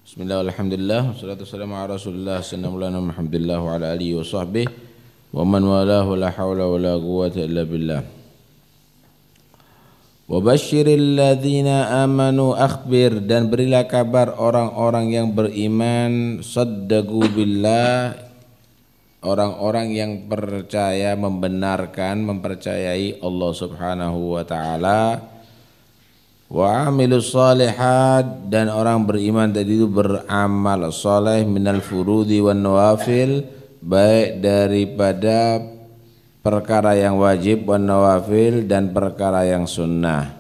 Bismillah, alhamdulillah, wassalatu wassalamu ala rasulillah sallallahu alhamdulillah wa ala alihi wa sahbihi wa man walahu la hawla wa la quwwata illa billah. Wa basyiril ladzina amanu akhbir, dan berilah kabar orang-orang yang beriman, saddaqu billah, orang-orang yang percaya, membenarkan, mempercayai Allah Subhanahu wa taala. Wa amilus salihat, dan orang beriman tadi itu beramal saleh, minal furudi wan nawafil, baik daripada perkara yang wajib, wan nawafil, dan perkara yang sunnah.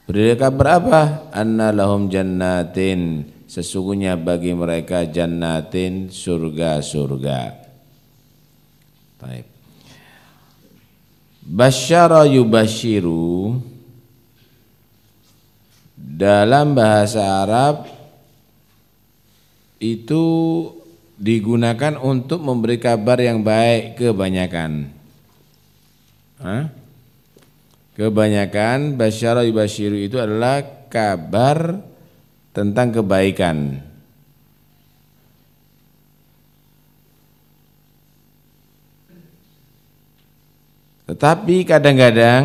Beri kabar apa? Anna lahum jannatin, sesungguhnya bagi mereka jannatin, surga-surga. Baik. Basyara yubasyiru, dalam bahasa Arab itu digunakan untuk memberi kabar yang baik kebanyakan. Kebanyakan basyara yubasyiru itu adalah kabar tentang kebaikan. Tetapi kadang-kadang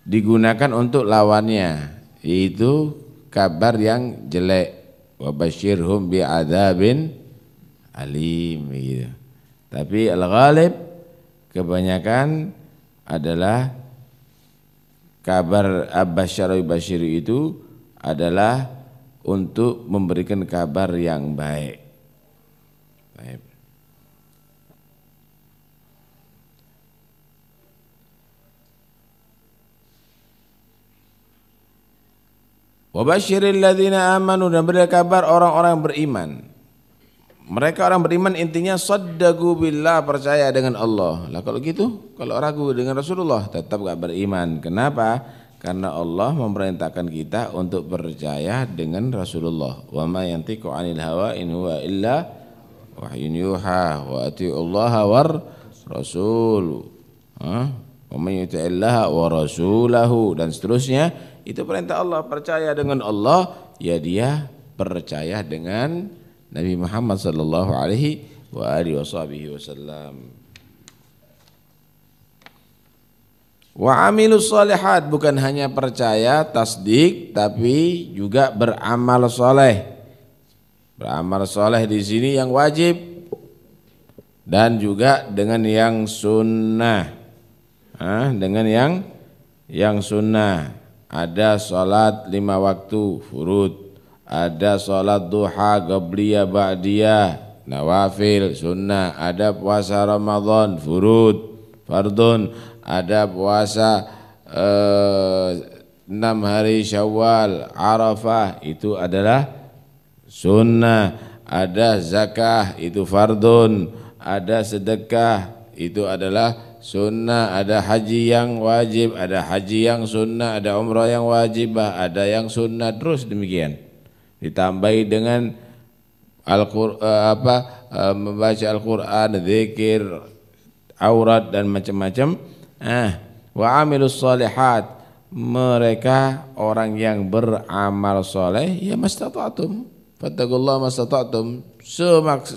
digunakan untuk lawannya, yaitu kabar yang jelek. Wa basyirhum bi'adzabin alim gitu. Tapi al-ghalib kebanyakan adalah kabar abasyara yubasyiru itu adalah untuk memberikan kabar yang baik. Baik. Wa basyiril ladzina amanu, dan beri kabar orang-orang beriman. Mereka orang beriman intinya saddaqu billah, percaya dengan Allah. Lah kalau gitu, kalau ragu dengan Rasulullah tetap enggak beriman. Kenapa? Karena Allah memerintahkan kita untuk percaya dengan Rasulullah. Wa ma yantiqu 'anil hawa in huwa illa wahyun yuha wa atiullaha war rasul. Wa may yuti'illaha wa rasulahu, dan seterusnya. Itu perintah Allah, percaya dengan Allah, ya dia percaya dengan Nabi Muhammad sallallahu alaihi wa alihi wasallam. Wa amilus salihat, bukan hanya percaya tasdik tapi juga beramal saleh. Beramal saleh di sini yang wajib dan juga dengan yang sunnah. Dengan yang sunnah. Ada salat 5 waktu furud, ada salat duha qabliyah ba'diyah nawafil sunnah, ada puasa Ramadan fardun, ada puasa 6 hari Syawal Arafah itu adalah sunnah, ada zakah itu fardun, ada sedekah itu adalah sunnah, ada haji yang wajib, ada haji yang sunnah, ada umrah yang wajibah, ada yang sunnah, terus demikian. Ditambahi dengan membaca Al-Qur'an, zikir, aurat dan macam-macam. Wa amilus shalihat, mereka orang yang beramal soleh, ya mastata'tum, fattaqullaha mastata'tum,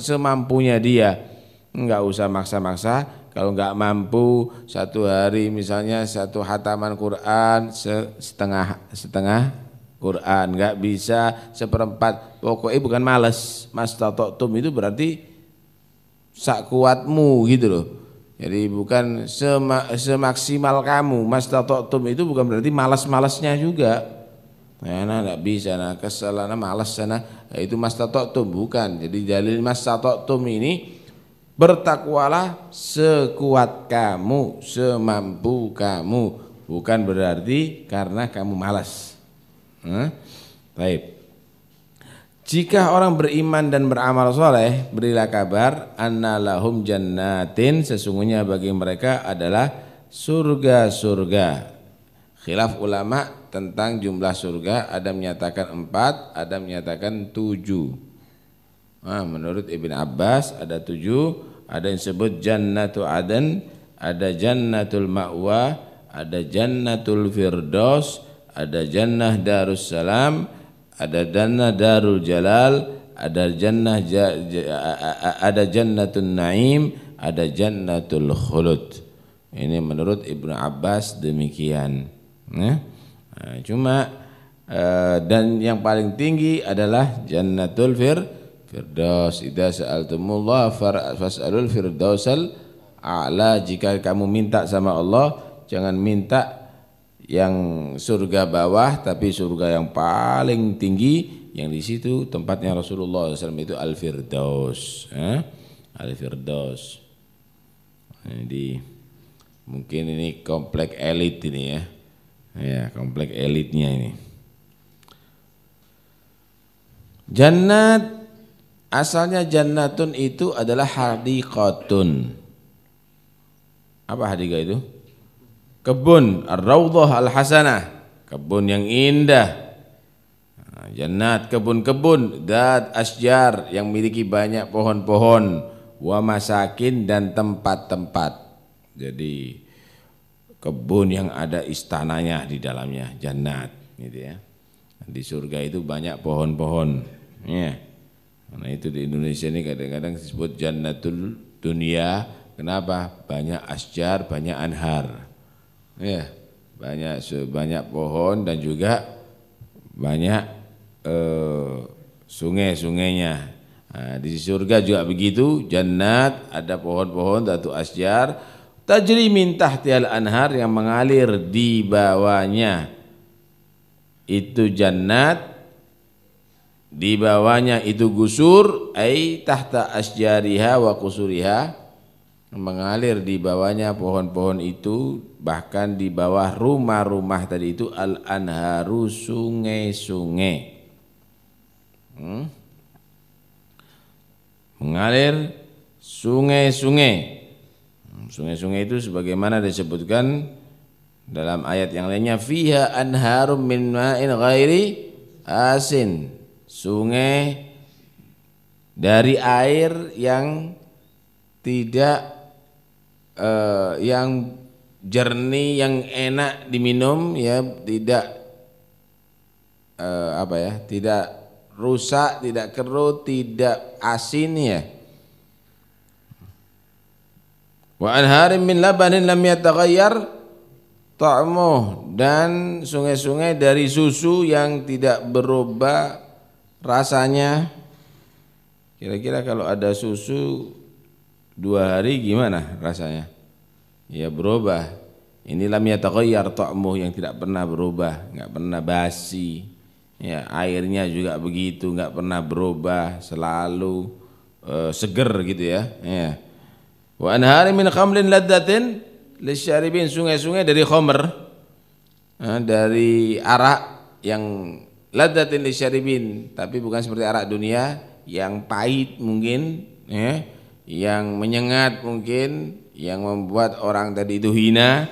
semampunya dia, enggak usah maksa-maksa. Kalau enggak mampu satu hari misalnya satu hataman Quran setengah Quran, enggak bisa seperempat, pokoknya bukan malas. Mastata'tum itu berarti sak kuatmu gitu loh. Jadi bukan semaksimal kamu. Mastata'tum itu bukan berarti malas-malasnya juga. Nah enggak bisa, nah kesel, nah malas sana, itu mastata'tum bukan. Jadi dalil mastata'tum ini, bertakwalah sekuat kamu, semampu kamu, bukan berarti karena kamu malas. Baik. Jika orang beriman dan beramal soleh, berilah kabar anna lahum jannatin, sesungguhnya bagi mereka adalah surga-surga. Khilaf ulama tentang jumlah surga, ada menyatakan 4, ada menyatakan 7. Menurut Ibn Abbas ada 7, ada yang sebut Jannatu Aden, ada Jannatul Ma'wa, ada Jannatul Firdaus, ada Jannah Darussalam, ada jannah darul jalal, ada jannah ada jannatun naim, ada jannatul khulud. Ini menurut Ibnu Abbas demikian. Nah, cuma dan yang paling tinggi adalah jannatul firdaus. Idza sa'altumullah fas'alul firdausal a'la. Jika kamu minta sama Allah, jangan minta yang surga bawah, tapi surga yang paling tinggi, yang di situ tempatnya Rasulullah SAW itu Al-Firdaus, Al-Firdaus. Jadi mungkin ini komplek elit ini ya, ya komplek elitnya ini. Jannat, asalnya jannatun itu adalah hadiqatun. Apa hadiqah itu? Kebun, ar-raudhah al-hasanah, kebun yang indah. Jannat, kebun-kebun, dat asjar, yang memiliki banyak pohon-pohon, wa masakin, dan tempat-tempat. Jadi kebun yang ada istananya di dalamnya, jannat gitu ya. Di surga itu banyak pohon-pohon ya. Karena itu di Indonesia ini kadang-kadang disebut jannatul dunia. Kenapa? Banyak asjar, banyak anhar. Ya, banyak pohon dan juga banyak sungai-sungainya. Nah, di surga juga begitu, jannat ada pohon-pohon datu asjar, tajri min tahtihal anhar, yang mengalir di bawahnya itu jannat, di bawahnya itu gusur, ai tahta asjariha wa qusuriha, mengalir di bawahnya pohon-pohon itu, bahkan di bawah rumah-rumah tadi itu al-anharu, sungai-sungai. Mengalir sungai-sungai. Sungai-sungai itu sebagaimana disebutkan dalam ayat yang lainnya, fiha anharum min ma'in ghairi asin. Sungai dari air yang tidak yang jernih, yang enak diminum ya, tidak tidak rusak, tidak keruh, tidak asin ya. Wa anharin min labanin lam yataghayyar ta'muh, dan sungai-sungai dari susu yang tidak berubah rasanya. Kira-kira kalau ada susu 2 hari gimana rasanya? Ya berubah. Ini lam yataghayyar ta'muh, yang tidak pernah berubah, enggak pernah basi. Ya, airnya juga begitu, enggak pernah berubah, selalu seger gitu ya. Ya. Wa anhari min khamrin ladzatin lisyaribin, sungai-sungai dari khamr, dari arak yang ladzatin lisyaribin, tapi bukan seperti arak dunia yang pahit mungkin ya, yang menyengat mungkin, yang membuat orang tadi itu hina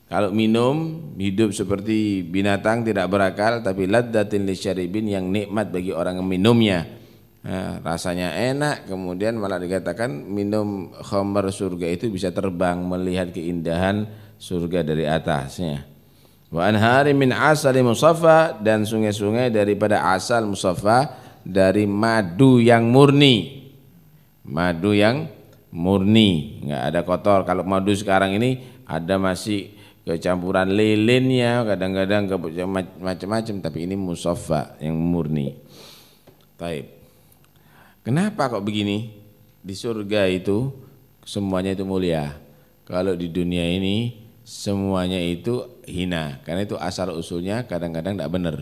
kalau minum, hidup seperti binatang tidak berakal, tapi ladzatin lisyaribin, yang nikmat bagi orang yang minumnya. Nah, rasanya enak, kemudian malah dikatakan minum khamr surga itu bisa terbang melihat keindahan surga dari atasnya. Wa anhari min asali musaffa, dan sungai-sungai daripada asal musaffa, dari madu yang murni. Madu yang murni, enggak ada kotor. Kalau madu sekarang ini ada masih kecampuran lilinnya, kadang-kadang macam-macam, tapi ini musaffa yang murni. Taib. Kenapa kok begini? Di surga itu semuanya itu mulia. Kalau di dunia ini semuanya itu hina. Karena itu asal usulnya kadang-kadang tidak benar.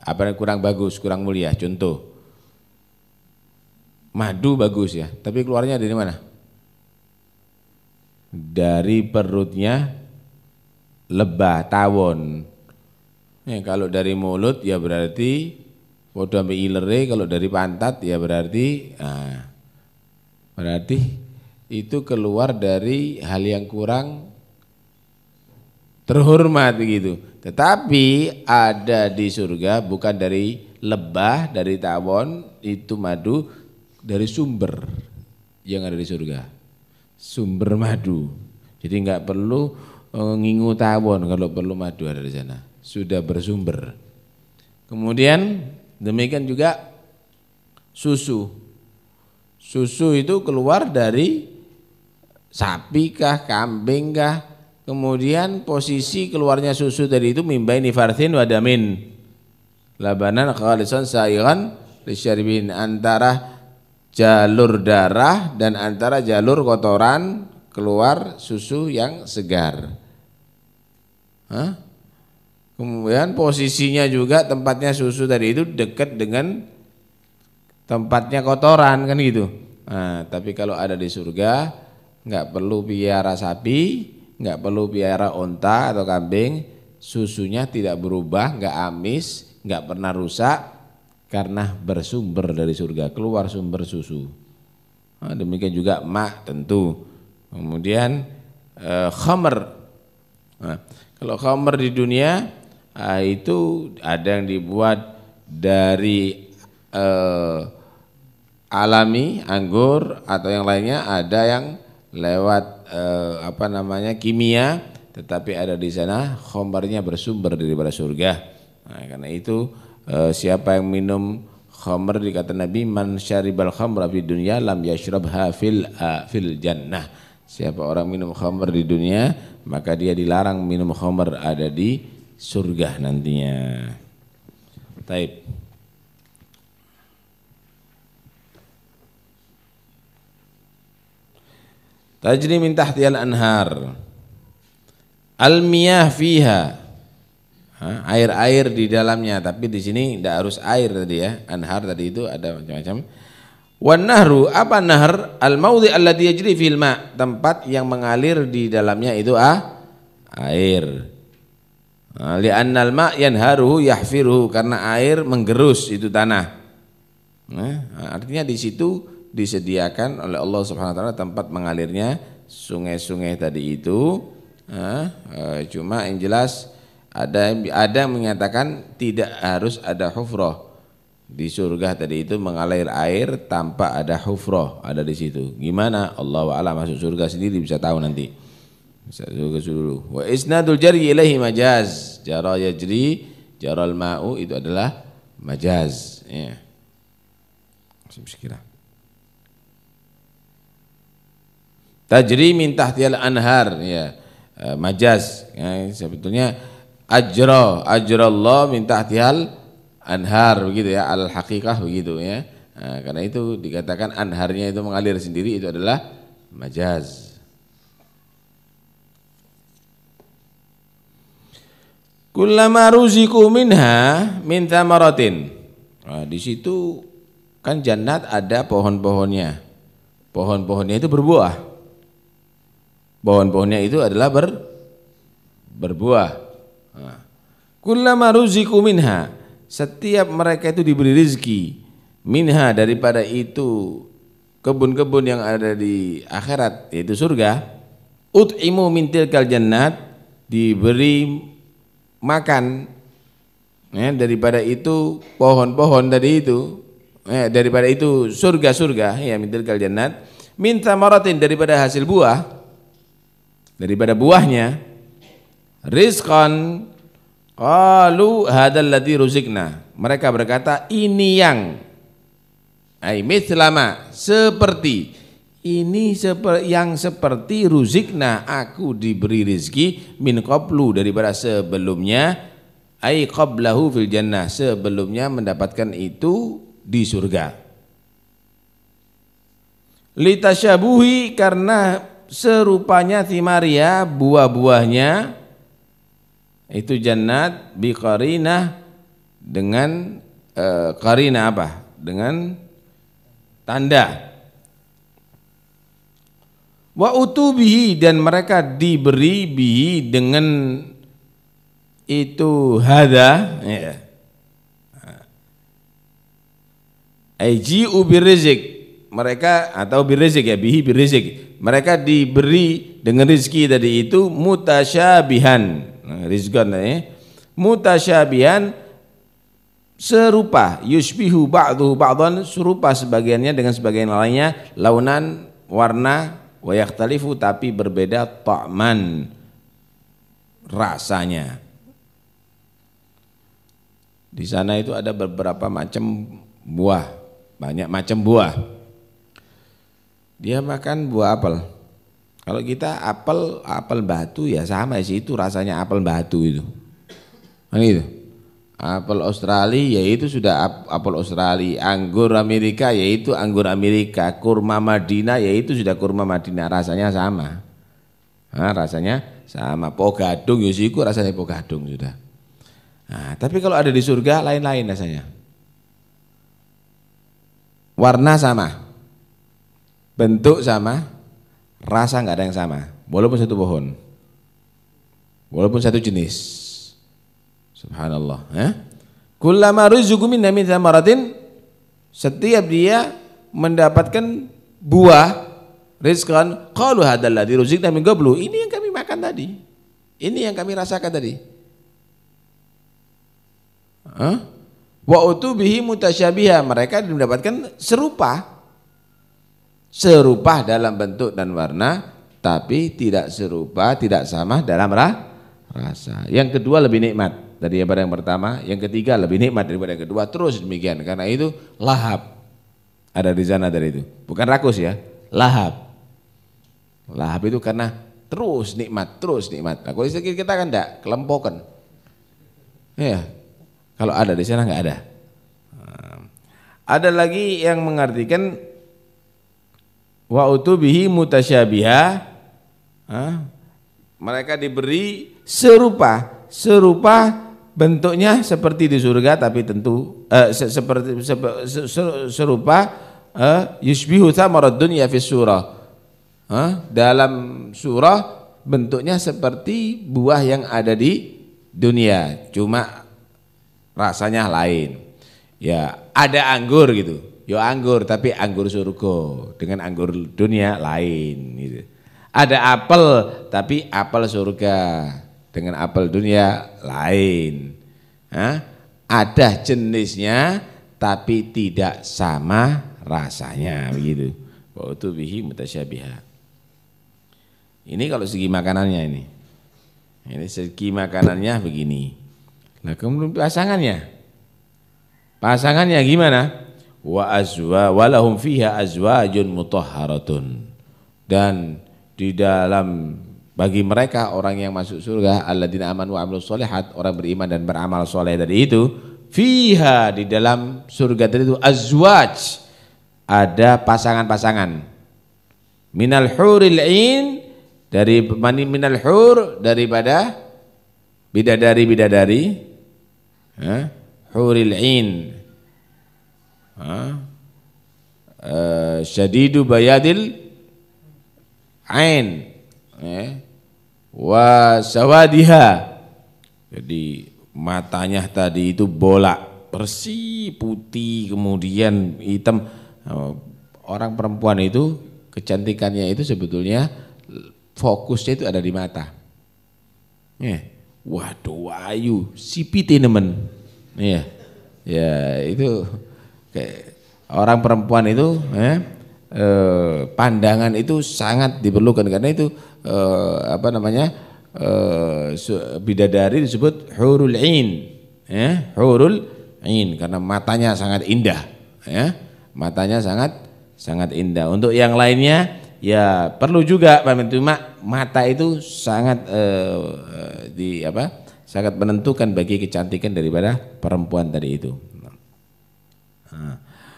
Apa yang kurang bagus, kurang mulia. Contoh, madu bagus ya, tapi keluarnya dari mana? Dari perutnya lebah, tawon. Kalau dari mulut ya berarti podo ambe ilere, kalau dari pantat ya berarti berarti itu keluar dari hal yang kurang terhormat begitu. Tetapi ada di surga bukan dari lebah, dari tawon, itu madu dari sumber yang ada di surga. Sumber madu. Jadi enggak perlu ngingu tawon kalau perlu madu ada di sana. Sudah bersumber. Kemudian demikian juga susu. Susu itu keluar dari sapi kah, kambing kah. Kemudian posisi keluarnya susu dari itu mimbaini farthin wa damin. Labanan khalisan sa'igan lisyaribin, antara jalur darah dan antara jalur kotoran keluar susu yang segar. Kemudian posisinya juga tempatnya susu tadi itu dekat dengan tempatnya kotoran kan gitu. Nah, tapi kalau ada di surga nggak perlu piara sapi, nggak perlu piara onta atau kambing, susunya tidak berubah, nggak amis, nggak pernah rusak karena bersumber dari surga, keluar sumber susu. Nah, demikian juga mak tentu. Kemudian khamr. Nah, kalau khamr di dunia itu ada yang dibuat dari alami anggur atau yang lainnya, ada yang lewat kimia, tetapi ada di sana khamrnya bersumber daripada surga. Nah, karena itu siapa yang minum khamr, dikata Nabi, man syaribal khamra fid dunya lam yashrabha fil jannah. Siapa orang minum khamr di dunia, maka dia dilarang minum khamr ada di surga nantinya. Taib. Tajri min tahtiyal anhar. Al-miyah fiha. Air-air di dalamnya, tapi di sini tidak harus air tadi ya. Anhar tadi itu ada macam-macam. Wan nahru, apa nahr? Al-maudhi alladhi yajri fil ma', tempat yang mengalir di dalamnya itu air. Li'anna al-ma' yanharuhu yahfiruhu, karena air menggerus itu tanah. Artinya di situ disediakan oleh Allah Subhanahu wa taala tempat mengalirnya sungai-sungai tadi itu. Cuma yang jelas ada yang menyatakan tidak harus ada hufrah. Di surga tadi itu mengalir air tanpa ada hufrah, ada di situ. Gimana? Allahu a'lam, masuk surga sendiri bisa tahu nanti. Bisa surga dulu. Wa isnadul jari ilaihi majaz. Jara yajri, jaral ma'u itu adalah majaz, ya. Bismillah. Tajri min tahtiyal anhar, ya. Majaz, ya, sebetulnya ajrallah min tahtihal anhar, begitu ya, al haqiqah begitu ya. Nah, karena itu dikatakan anharnya itu mengalir sendiri, itu adalah majaz. Kullama ruziku minha min thamaratin. Nah, di situ kan jannat ada pohon-pohonnya. Pohon-pohonnya itu berbuah. Pohon-pohonnya itu adalah berbuah. Kullama ruziku minha, setiap mereka itu diberi rezeki, minha daripada itu kebun-kebun yang ada di akhirat yaitu surga, ut'imu min tilkal jannat, diberi makan ya, daripada itu pohon-pohon tadi itu daripada itu surga-surga ya, min tilkal jannat, min thamaratin, daripada hasil buah, daripada buahnya, rizqan qalu hadzal ladzi ruzikna, mereka berkata ini yang mithlama, seperti ini, yang seperti ruzikna, aku diberi rezeki, min qablu, daripada sebelumnya, ai qablahu fil jannah, sebelumnya mendapatkan itu di surga. Litasyabuhi, karena serupanya thimaria, buah-buahnya itu jannat, biqarinah, dengan qarinah apa? Dengan tanda. Wa utubihi, dan mereka diberi bihi dengan itu hadza ya. Aji'u birrizq, mereka atau birrizq ya, bihi birrizq, mereka diberi dengan rezeki tadi itu mutasyabihan. Rizqan mutasyabihan, serupa, yushbihu ba'duhu ba'dan, serupa sebagiannya dengan sebagian lainnya, launan, warna, wa yakhtalifu, tapi berbeda ta'man, rasanya. Di sana itu ada beberapa macam buah, banyak macam buah. Dia makan buah apel. Kalau kita apel batu ya sama sih, itu rasanya apel batu itu. Kan gitu. Apel Australia yaitu sudah apel Australia, anggur Amerika yaitu anggur Amerika, kurma Madinah yaitu sudah kurma Madinah, rasanya sama. Nah, rasanya sama. Pogadung yusiku rasanya pogadung sudah. Nah, tapi kalau ada di surga lain-lain rasanya. Warna sama, bentuk sama, rasa nggak ada yang sama. Walaupun satu pohon, walaupun satu jenis. Subhanallah. Kullama rizqu minna min thamaratin, setiap dia mendapatkan buah rizqan qalu hadzal ladzi ruziqna min qablu, ini yang kami makan tadi, ini yang kami rasakan tadi. Wa utubihi mutasyabiha, mereka mendapatkan serupa dalam bentuk dan warna, tapi tidak serupa, tidak sama dalam rasa. Yang kedua lebih nikmat daripada yang pertama, yang ketiga lebih nikmat daripada yang kedua, terus demikian. Karena itu lahap ada di sana dari itu, bukan rakus ya, lahap. Lahap itu karena terus nikmat, terus nikmat. Nah, kalau kita kan enggak kelempokan. Ya, kalau ada di sana enggak ada. Ada lagi yang mengartikan wa utubihi mutasyabiha, mereka diberi serupa bentuknya seperti di surga, tapi tentu serupa yushbihu thamarad dunya fi surah. Dalam surah bentuknya seperti buah yang ada di dunia, cuma rasanya lain. Ya, ada anggur gitu. Ya anggur, tapi anggur surga dengan anggur dunia lain gitu. Ada apel, tapi apel surga dengan apel dunia lain. Ada jenisnya tapi tidak sama rasanya begitu. Wa utubihi mutasyabiha. Ini kalau segi makanannya ini. Ini segi makanannya begini. Nah, kemudian pasangannya gimana? Walahum fiha azwajun mutahharatun. Dan di dalam bagi mereka orang yang masuk surga, alladzina amanu wa amilus sholihat, orang beriman dan beramal soleh tadi itu, fiha di dalam surga tadi itu azwaj, ada pasangan-pasangan. Minal huril ain, dari minal hur, daripada bidadari-bidadari, huril ain, syadidu bayadil ain, wa sawadiha, jadi matanya tadi itu bolak bersih putih kemudian hitam. Orang perempuan itu kecantikannya itu sebetulnya fokusnya itu ada di mata. Waduh ayu sipiti nemen. Ya itu kayak orang perempuan itu pandangan itu sangat diperlukan, karena itu bidadari disebut hurul ain, hurul ain karena matanya sangat indah, matanya sangat indah. Untuk yang lainnya ya perlu juga, cuma mata itu sangat sangat menentukan bagi kecantikan daripada perempuan tadi itu.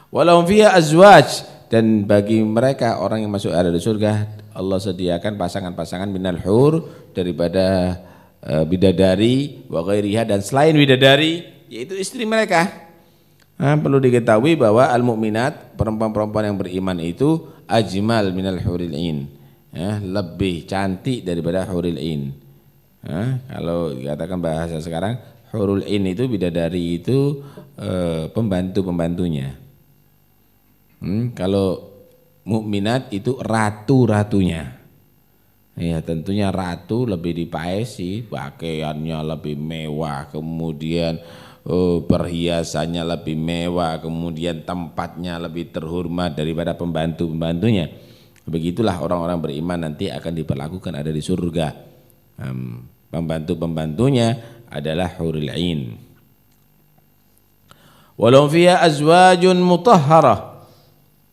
Walahum fiha azwaj, dan bagi mereka orang yang masuk ada di surga, Allah sediakan pasangan-pasangan minal hur, daripada bidadari, wa ghairiha, dan selain bidadari yaitu istri mereka. Perlu diketahui bahwa al-mu'minat, perempuan-perempuan yang beriman itu ajmal minal huril ain, lebih cantik daripada huril ain. Kalau dikatakan bahasa sekarang, hurul ain itu bidadari itu pembantu-pembantunya. Kalau mukminat itu ratu-ratunya. Ya tentunya ratu lebih dipaesi, pakaiannya lebih mewah, kemudian perhiasannya lebih mewah, kemudian tempatnya lebih terhormat daripada pembantu-pembantunya. Begitulah orang-orang beriman nanti akan diperlakukan ada di surga. Pembantu-pembantunya adalah hurul ain. Walahum fiha azwajun mutahharah,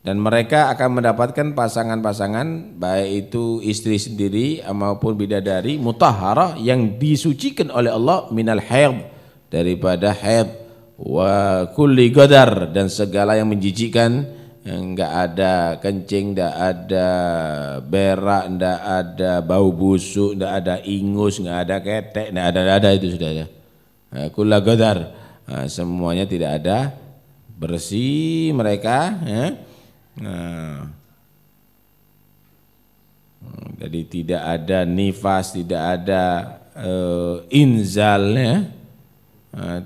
dan mereka akan mendapatkan pasangan-pasangan baik itu istri sendiri maupun bidadari mutahharah yang disucikan oleh Allah minal haid, daripada haid, wa kulli qadar, dan segala yang menjijikkan, enggak ada kencing, enggak ada berak, enggak ada bau busuk, enggak ada ingus, enggak ada ketek, enggak ada itu sudah ya. Kullu qadar. Nah, semuanya tidak ada, bersih mereka ya. Nah, jadi tidak ada nifas, tidak ada inzal ya.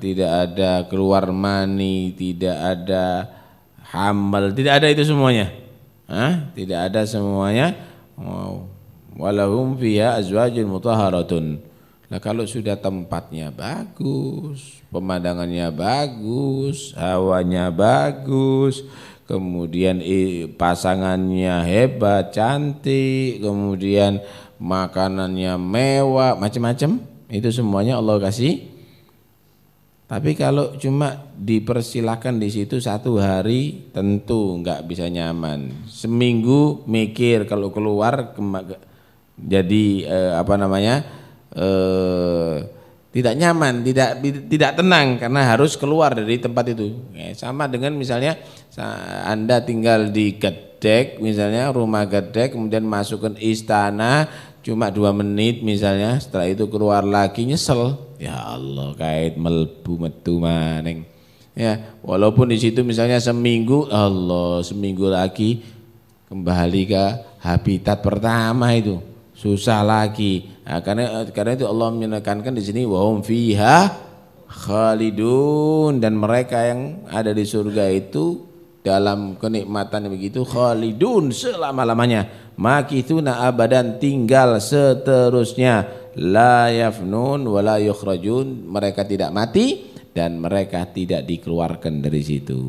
Tidak ada keluar mani, tidak ada hamil, tidak ada itu semuanya. Tidak ada semuanya. Walahum fiha azwajun mutahharatun. Nah, kalau sudah tempatnya bagus, pemandangannya bagus, hawanya bagus, kemudian pasangannya hebat, cantik, kemudian makanannya mewah, macam-macam, itu semuanya Allah kasih. Tapi kalau cuma dipersilahkan di situ 1 hari, tentu enggak bisa nyaman. Seminggu mikir kalau keluar jadi tidak nyaman, tidak tenang karena harus keluar dari tempat itu. Sama dengan misalnya Anda tinggal di Gedek, misalnya rumah Gedek, kemudian masuk ke istana cuma 2 menit misalnya, setelah itu keluar lagi nyesel. Ya Allah, kait melbu metu maning. Ya, walaupun di situ misalnya seminggu, Allah, seminggu lagi kembali ke habitat pertama itu. Susah lagi. Nah, karena itu Allah menekankan di sini wahum fiha khalidun, dan mereka yang ada di surga itu dalam kenikmatan begitu khalidun selama-lamanya, makithuna abadan, tinggal seterusnya, la yafnun wa la yukhrajun, mereka tidak mati dan mereka tidak dikeluarkan dari situ.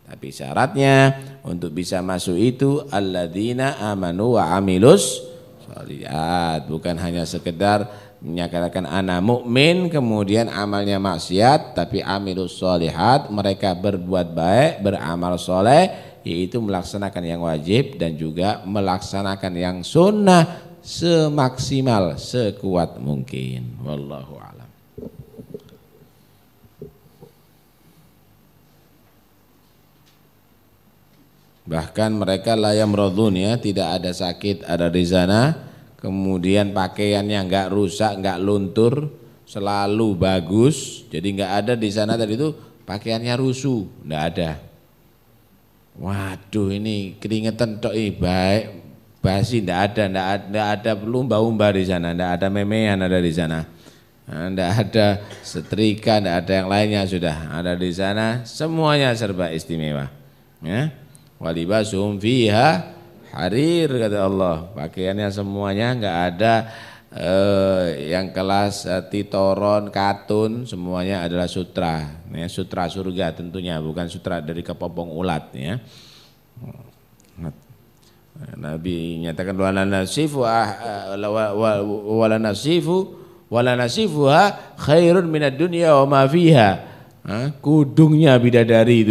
Tapi syaratnya untuk bisa masuk itu alladzina amanu wa amilus sholihat, bukan hanya sekedar menyatakan ana mukmin kemudian amalnya maksiat, tapi amilus sholihat, mereka berbuat baik, beramal soleh, yaitu melaksanakan yang wajib dan juga melaksanakan yang sunnah semaksimal sekuat mungkin. Wallahu a'lam. Bahkan mereka la yamradun, ya, tidak ada sakit ada di sana, kemudian pakaiannya enggak rusak, enggak luntur, selalu bagus. Jadi enggak ada di sana tadi itu pakaiannya rusuh, enggak ada. Waduh, ini keringetan tok baik basi, enggak ada lumba-lumba di sana, enggak ada memean ada di sana. Enggak ada setrika, enggak ada yang lainnya, sudah ada di sana, semuanya serba istimewa. Ya. Walibasum fiha harir, kata Allah, pakaiannya semuanya enggak ada yang kelas titoron, katun, semuanya adalah sutra, ya, sutra surga tentunya, bukan sutra dari kepompong ulat, ya. Nabi nyatakan wala nasifuha khairun minad dunya wa ma fiha. Kudungnya bidadari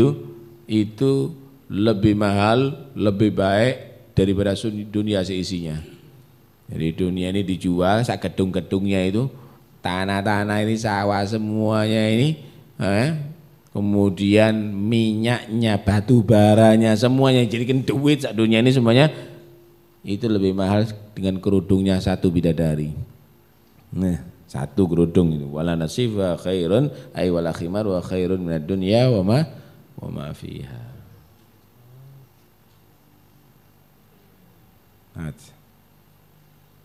itu lebih mahal, lebih baik daripada dunia seisinya. Jadi dunia ini dijual, sak gedung-gedungnya itu, tanah-tanah ini, sawah semuanya ini, kemudian minyaknya, batu baranya, semuanya jadikan duit sak dunia ini semuanya, itu lebih mahal dengan kerudungnya satu bidadari. Nah, satu kerudung itu. Wala nasifa khairun ay wala khimar wa khairun minad dunya wa ma fiha.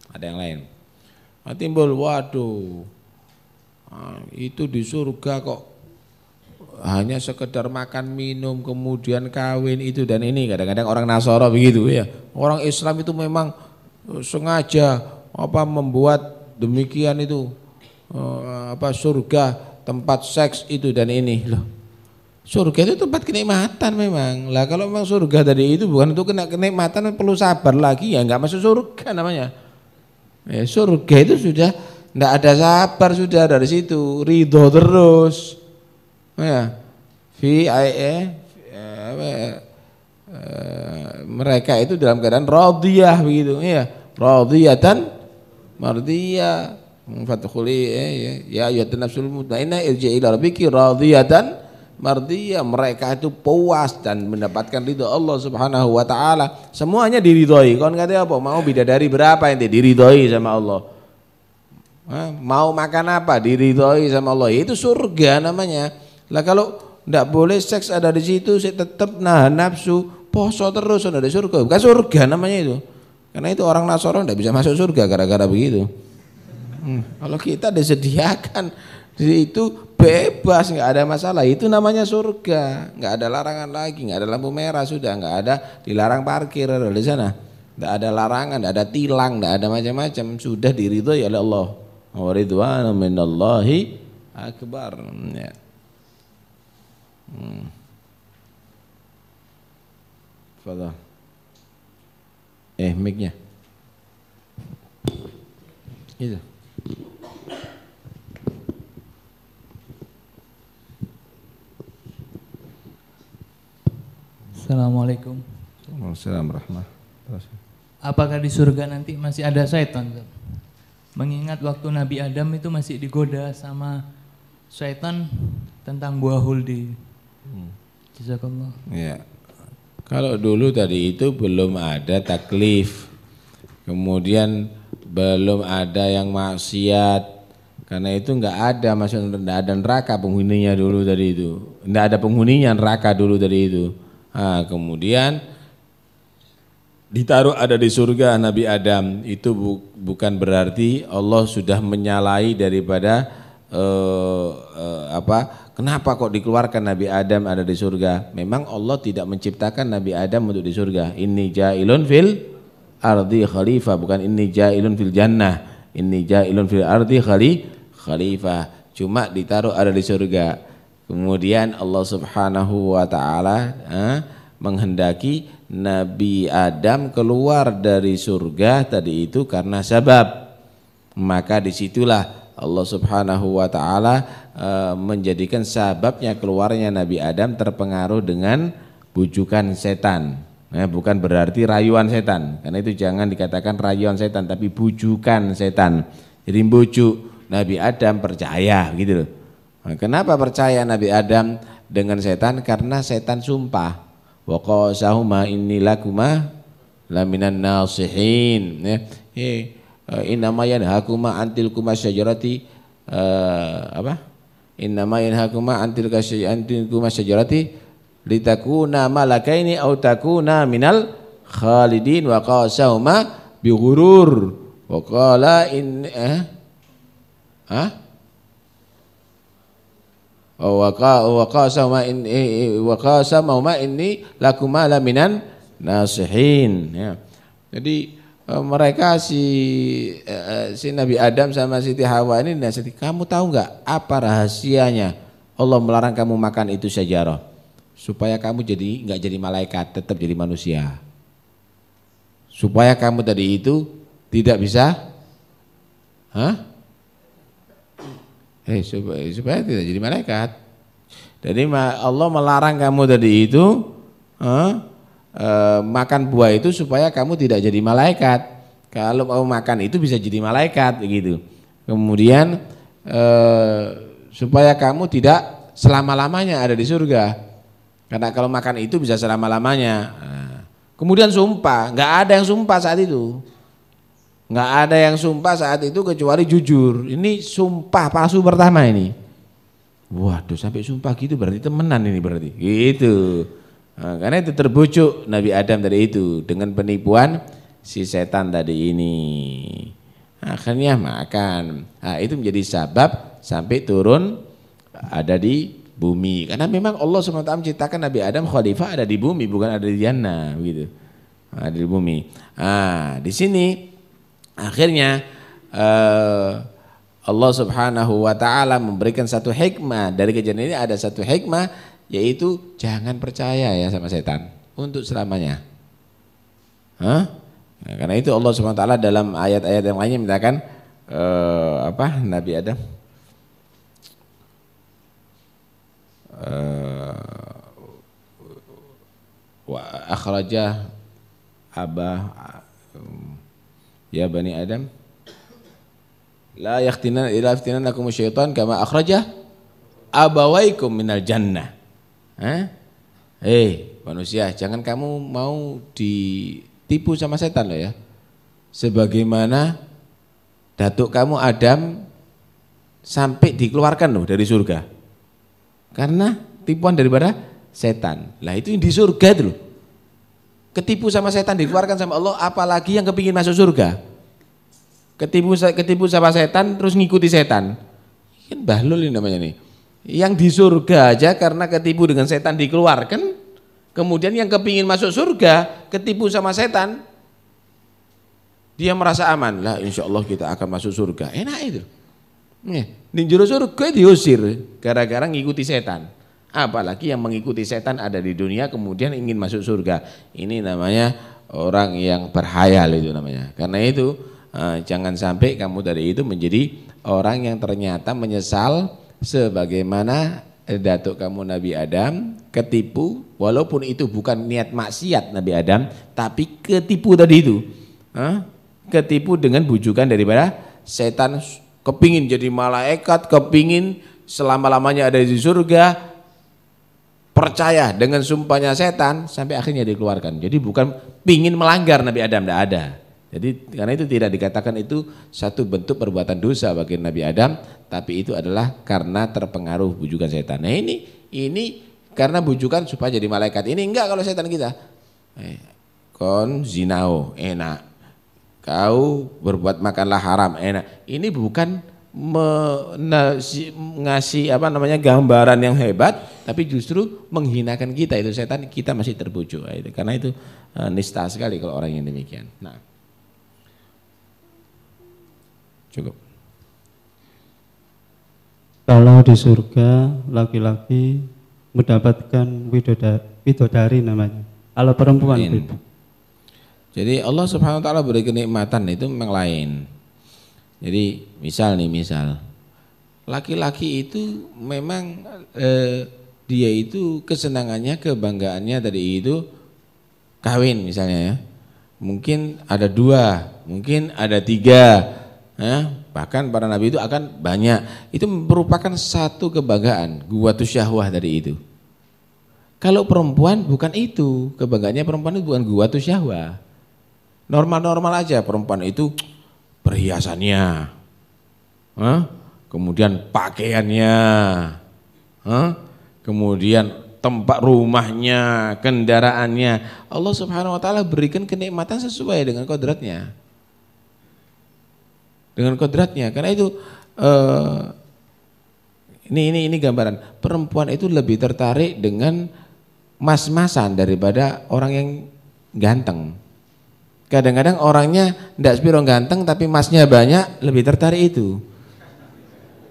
Ada yang lain. Timbul, waduh, itu di surga kok hanya sekedar makan minum kemudian kawin itu dan ini. Kadang-kadang orang Nasara begitu, ya. Orang Islam itu memang sengaja membuat demikian itu, surga tempat seks itu dan ini loh. Surga itu tempat kenikmatan memang. Lah kalau memang surga tadi itu bukan untuk kenikmatan, perlu sabar lagi, ya enggak masuk surga namanya. Surga itu sudah enggak ada sabar, sudah dari situ ridho terus. Ya, mereka itu dalam keadaan radiyah begitu ya, radiyatan mardiyah. Fathuli ya ayyuhan nafsul mutmainnah irji'i ila rabbiki radiyatan mardiyah. Mereka itu puas dan mendapatkan ridha Allah Subhanahu wa taala. Semuanya diridhoi. Kon kata apa? Mau bidadari berapa ente diridhoi sama Allah. Mau makan apa diridhoi sama Allah. Itu surga namanya. Lah kalau enggak boleh seks ada di situ, saya tetap nahan nafsu, poso terus ada di surga. Bukan surga namanya itu. Karena itu orang Nasrani enggak bisa masuk surga gara-gara begitu. Kalau kita disediakan di itu bebas, nggak ada masalah, itu namanya surga, nggak ada larangan lagi, nggak ada lampu merah sudah, nggak ada dilarang parkir di sana, nggak ada larangan, nggak ada tilang, nggak ada macam-macam, sudah diridhoi oleh Allah. Wa ridwanu minallahi akbar. Ya. Fadhal. Mic-nya. Itu. Assalamualaikum. Waalaikumsalam warahmatullahi. Apakah di surga nanti masih ada syaitan? Mengingat waktu Nabi Adam itu masih digoda sama syaitan tentang buah huldi. Jazakallah. Ya. Kalau dulu tadi itu belum ada taklif. Kemudian belum ada yang maksiat. Karena itu enggak ada maksudnya enggak ada neraka penghuninya dulu tadi itu. Enggak ada penghuninya neraka dulu tadi itu. Nah, kemudian ditaruh ada di surga Nabi Adam itu bukan berarti Allah sudah menyalahi daripada kenapa kok dikeluarkan Nabi Adam ada di surga. Memang Allah tidak menciptakan Nabi Adam untuk di surga. Inni ja'ilun fil ardi khalifah, bukan inni ja'ilun fil jannah. Inni ja'ilun fil ardi khalifah. Cuma ditaruh ada di surga. Kemudian Allah Subhanahu wa taala menghendaki Nabi Adam keluar dari surga tadi itu karena sebab. Maka disitulah Allah Subhanahu wa taala menjadikan sebabnya keluarnya Nabi Adam terpengaruh dengan bujukan setan. Bukan berarti rayuan setan. Karena itu jangan dikatakan rayuan setan tapi bujukan setan. Jadi bujuk Nabi Adam percaya gitu loh. Kenapa percaya Nabi Adam dengan setan? Karena setan sumpah. Wa qasahuma inni lakuma laminan nasihin. Innama yanhakuma antil kuma syajarati Innama yanhakuma antil kuma syajarati litakuna malakaini aw takuna minal khalidin wa qasahuma bi ghurur wa qala wa qasama inni lakuma laminan nasihin. Ya. Jadi mereka si Nabi Adam sama Siti Hawa ini nasihati, kamu tahu nggak apa rahasianya Allah melarang kamu makan itu syajarah? Supaya kamu jadi nggak jadi malaikat, tetap jadi manusia. Supaya kamu tadi itu tidak bisa supaya tidak jadi malaikat. Jadi Allah melarang kamu tadi itu makan buah itu supaya kamu tidak jadi malaikat. Kalau kamu makan itu bisa jadi malaikat begitu. Kemudian supaya kamu tidak selama-lamanya ada di surga. Karena kalau makan itu bisa selama-lamanya. Kemudian sumpah, nggak ada yang sumpah saat itu. Nggak ada yang sumpah saat itu kecuali jujur. Ini sumpah palsu pertama ini. Waduh, sampai sumpah gitu berarti temenan ini berarti. Gitu. Nah, karena itu terbujuk Nabi Adam tadi itu dengan penipuan si setan tadi ini. Akhirnya makan. Nah, itu menjadi sebab sampai turun ada di bumi. Karena memang Allah SWT menciptakan Nabi Adam khalifah ada di bumi, bukan ada di jannah begitu. Ada di bumi. Nah, di sini akhirnya Allah Subhanahu wa taala memberikan satu hikmah. Dari kejadian ini ada satu hikmah, yaitu jangan percaya ya sama setan untuk selamanya. Nah, karena itu Allah Subhanahu wa taala dalam ayat-ayat yang lainnya menyatakan Nabi Adam wa akhraja ya bani Adam la yaftinanakum syaitan kama akhraja abawaikum minal jannah. Manusia, jangan kamu mau ditipu sama setan loh ya. Sebagaimana datuk kamu Adam sampai dikeluarkan loh dari surga. Karena tipuan daripada setan. Lah itu di surga itu loh. Ketipu sama setan dikeluarkan sama Allah, apalagi yang kepingin masuk surga. Ketipu sama setan terus ngikuti setan. Kan bahlul ini namanya nih. Yang di surga aja karena ketipu dengan setan dikeluarkan, kemudian yang kepingin masuk surga ketipu sama setan, dia merasa aman lah, insya Allah kita akan masuk surga, enak itu. Di juru surga diusir gara-gara ngikuti setan. Apalagi yang mengikuti setan ada di dunia kemudian ingin masuk surga, ini namanya orang yang berhayal itu namanya. Karena itu jangan sampai kamu dari itu menjadi orang yang ternyata menyesal sebagaimana datuk kamu Nabi Adam ketipu, walaupun itu bukan niat maksiat Nabi Adam, tapi ketipu tadi itu. Ketipu dengan bujukan daripada setan, kepingin jadi malaikat, kepingin selama-lamanya ada di surga, percaya dengan sumpahnya setan sampai akhirnya dikeluarkan. Jadi bukan pingin melanggar Nabi Adam, tidak ada. Jadi karena itu tidak dikatakan itu satu bentuk perbuatan dosa bagi Nabi Adam, tapi itu adalah karena terpengaruh bujukan setan. Nah ini karena bujukan supaya jadi malaikat. Ini enggak kalau setan kita. Kon zinao enak, kau berbuat makanlah haram enak. Ini bukan ngasih gambaran yang hebat, tapi justru menghinakan kita, itu setan, kita masih terbujuk. Karena itu nista sekali kalau orang yang demikian. Nah. Cukup. Kalau di surga laki-laki mendapatkan widodari namanya. Kalau perempuan beda. Jadi Allah Subhanahu wa taala beri kenikmatan itu memang lain. Jadi misal laki-laki itu memang dia itu kesenangannya, kebanggaannya tadi itu kawin misalnya ya. Mungkin ada 2, mungkin ada 3. Bahkan para nabi itu akan banyak. Itu merupakan satu kebanggaan, guwatus syahwah dari itu. Kalau perempuan bukan itu, kebanggaannya perempuan itu bukan guwatus syahwah. Normal-normal aja perempuan itu, perhiasannya, kemudian pakaiannya, kemudian tempat rumahnya, kendaraannya. Allah Subhanahu wa taala berikan kenikmatan sesuai dengan kodratnya. Dengan kodratnya, karena itu ini gambaran perempuan itu lebih tertarik dengan mas-masan daripada orang yang ganteng. Kadang-kadang orangnya ndak spiro ganteng tapi masnya banyak, lebih tertarik itu.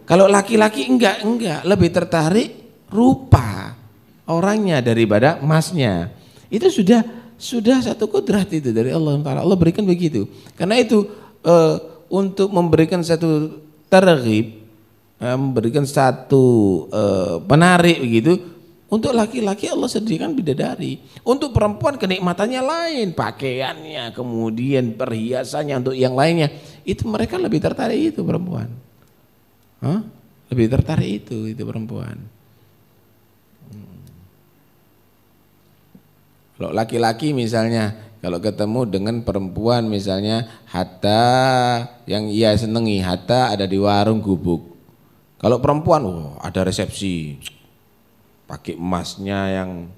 Kalau laki-laki enggak, lebih tertarik rupa orangnya daripada masnya. Itu sudah satu kodrat itu dari Allah Taala. Allah berikan begitu. Karena itu untuk memberikan satu targhib, memberikan satu penarik begitu, untuk laki-laki Allah sediakan bidadari. Untuk perempuan kenikmatannya lain, pakaiannya, kemudian perhiasannya, untuk yang lainnya. Itu mereka lebih tertarik itu perempuan. Lebih tertarik itu perempuan. Kalau laki-laki misalnya kalau ketemu dengan perempuan misalnya hatta yang ia senengi, hatta ada di warung gubuk. Kalau perempuan ada resepsi, pakai emasnya yang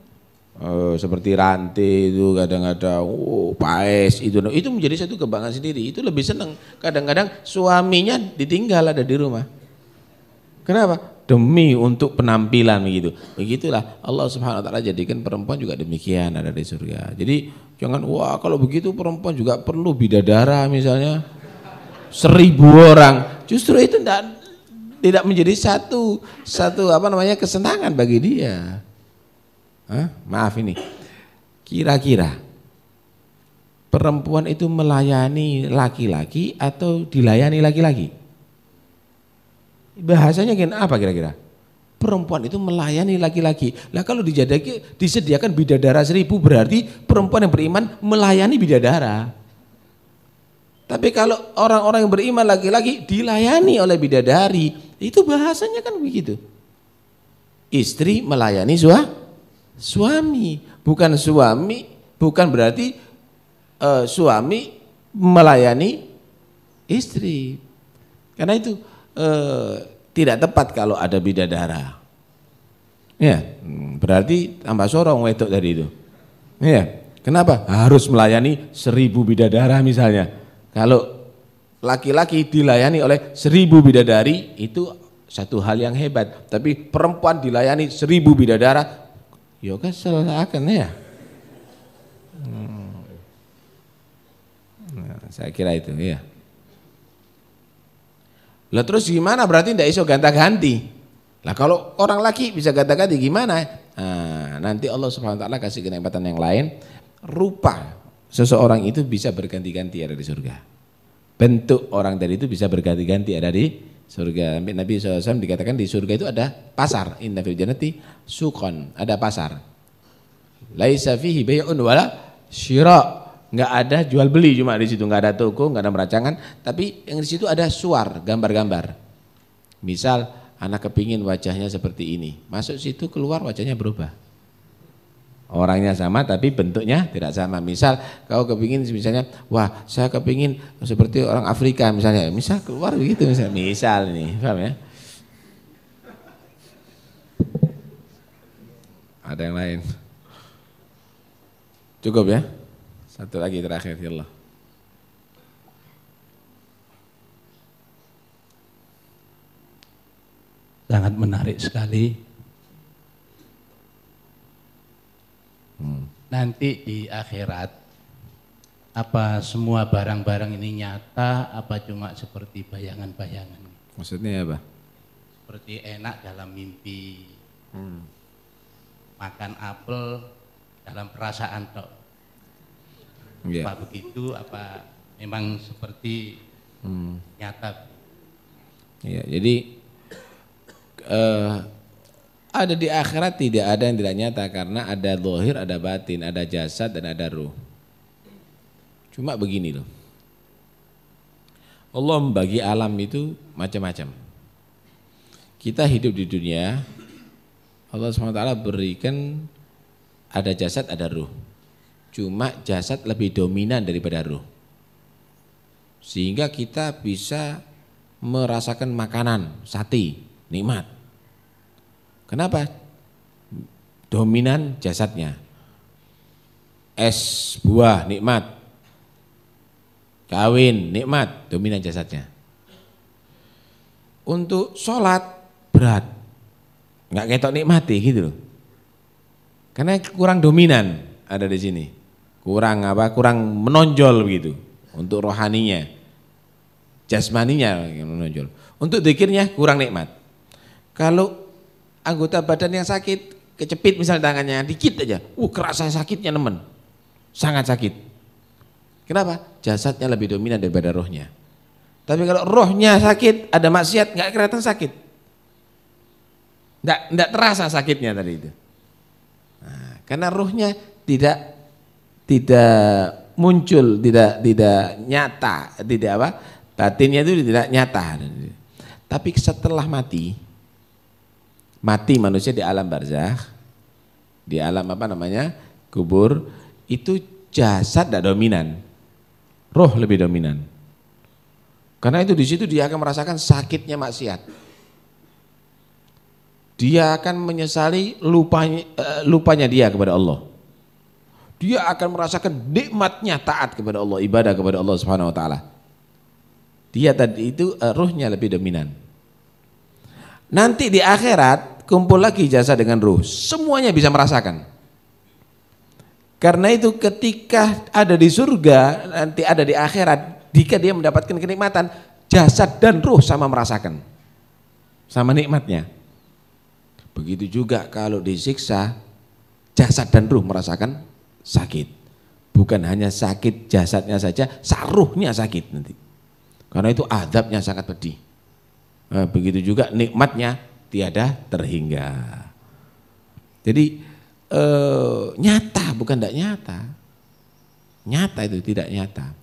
seperti rantai itu, kadang-kadang paes itu menjadi satu kebanggaan sendiri. Itu lebih senang. Kadang-kadang suaminya ditinggal ada di rumah. Kenapa? Demi untuk penampilan begitu. Begitulah Allah Subhanahu wa taala jadikan perempuan juga demikian ada di surga. Jadi jangan kalau begitu perempuan juga perlu bidadara misalnya 1000 orang. Justru itu tidak menjadi satu kesenangan bagi dia. Maaf ini. Kira-kira perempuan itu melayani laki-laki atau dilayani laki-laki? Bahasanya apa kira-kira? perempuan itu melayani laki-laki. Lah kalau disediakan bidadara 1000 berarti perempuan yang beriman melayani bidadara. Tapi kalau orang-orang yang beriman laki-laki dilayani oleh bidadari, itu bahasanya kan begitu. Istri melayani suami, bukan berarti suami melayani istri. Karena itu tidak tepat kalau ada bidadara. Ya, berarti tambah sorong wedok dari itu. Ya, kenapa? Harus melayani 1000 bidadara misalnya. Kalau laki-laki dilayani oleh 1000 bidadari itu satu hal yang hebat. Tapi perempuan dilayani 1000 bidadara, ya kesel akan ya. Nah, saya kira itu ya. Lah terus gimana berarti tidak iso ganta-ganti? Lah kalau orang laki bisa ganta-ganti gimana? Nah, nanti Allah Subhanahu wa taala kasih kenikmatan yang lain, rupa seseorang itu bisa berganti-ganti ada di surga. Bentuk orang tadi itu bisa berganti-ganti ada di surga. Nabi SAW dikatakan di surga itu ada pasar. Inna fil jannati suqan, ada pasar. Laisa fihi bai'un wala syira'. Enggak ada jual beli, cuma di situ enggak ada toko, enggak ada meracangan, tapi yang di situ ada suar, gambar-gambar. Misal anak kepingin wajahnya seperti ini, masuk situ keluar wajahnya berubah. Orangnya sama tapi bentuknya tidak sama. Misal kau kepingin misalnya, wah saya kepingin seperti orang Afrika misalnya, misal keluar begitu misal ini, paham ya? Ada yang lain? Cukup ya? Satu lagi terakhir ya Allah. Sangat menarik sekali. Nanti di akhirat, apa semua barang-barang ini nyata, apa cuma seperti bayangan-bayangan? Maksudnya apa? Seperti enak dalam mimpi, makan apel dalam perasaan tok. Yeah. Apa begitu? Apa memang seperti nyata? Ya, jadi ada di akhirat tidak ada yang tidak nyata karena ada zahir, ada batin, ada jasad dan ada ruh. Cuma begini loh. Allah membagi alam itu macam-macam. Kita hidup di dunia, Allah SWT berikan ada jasad, ada ruh. Cuma jasad lebih dominan daripada ruh. Sehingga kita bisa merasakan makanan, sate, nikmat. Kenapa? Dominan jasadnya. Es buah nikmat. Kawin nikmat, dominan jasadnya. Untuk sholat berat. Enggak ketok nikmati gitu loh. Karena kurang dominan ada di sini. Kurang menonjol begitu untuk rohaninya. Jasmaninya yang menonjol. Untuk zikirnya kurang nikmat. Kalau anggota badan yang sakit, kecepit misalnya tangannya dikit aja, kerasa sakitnya nemen, sangat sakit. Kenapa? Jasadnya lebih dominan daripada rohnya. Tapi kalau rohnya sakit, ada maksiat, nggak kelihatan sakit, nggak terasa sakitnya tadi itu. Nah, karena rohnya tidak muncul, tidak nyata, batinnya itu tidak nyata. Tapi setelah mati manusia di alam barzakh, di alam kubur, itu jasad tidak dominan, roh lebih dominan. Karena itu di situ dia akan merasakan sakitnya maksiat. Dia akan menyesali lupanya dia kepada Allah. Dia akan merasakan nikmatnya taat kepada Allah, ibadah kepada Allah Subhanahu wa taala. Dia tadi itu ruhnya lebih dominan. Nanti di akhirat kumpul lagi jasad dengan ruh, semuanya bisa merasakan. Karena itu ketika ada di surga, nanti ada di akhirat, jika dia mendapatkan kenikmatan, jasad dan ruh sama merasakan, sama nikmatnya. Begitu juga kalau disiksa, jasad dan ruh merasakan sakit. Bukan hanya sakit jasadnya saja, ruhnya sakit nanti. Karena itu azabnya sangat pedih. Nah, begitu juga nikmatnya tiada terhingga. Jadi nyata bukan tidak nyata. Nyata itu tidak nyata.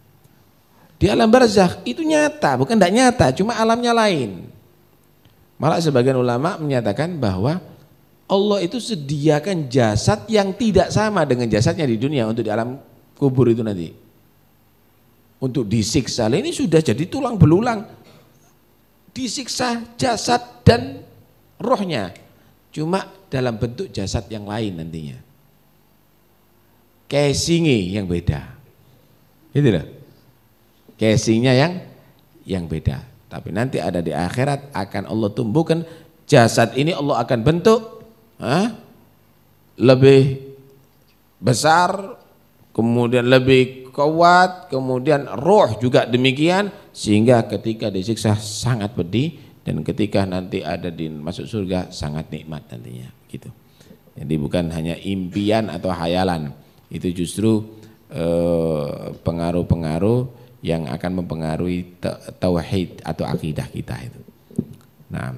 Di alam barzakh itu nyata, bukan tidak nyata, cuma alamnya lain. Malah sebagian ulama menyatakan bahwa Allah itu sediakan jasad yang tidak sama dengan jasadnya di dunia untuk di alam kubur itu nanti. Untuk disiksa, ini sudah jadi tulang belulang. Disiksa jasad dan rohnya, cuma dalam bentuk jasad yang lain nantinya. Casingnya yang beda, gitu loh. Casingnya yang beda. Tapi nanti ada di akhirat akan Allah tumbuhkan jasad ini, Allah akan bentuk lebih besar, kemudian lebih kuat, kemudian roh juga demikian, sehingga ketika disiksa sangat pedih dan ketika nanti ada di masuk surga sangat nikmat nantinya gitu. Jadi bukan hanya impian atau hayalan, itu justru pengaruh-pengaruh yang akan mempengaruhi tauhid atau akidah kita itu. Nah,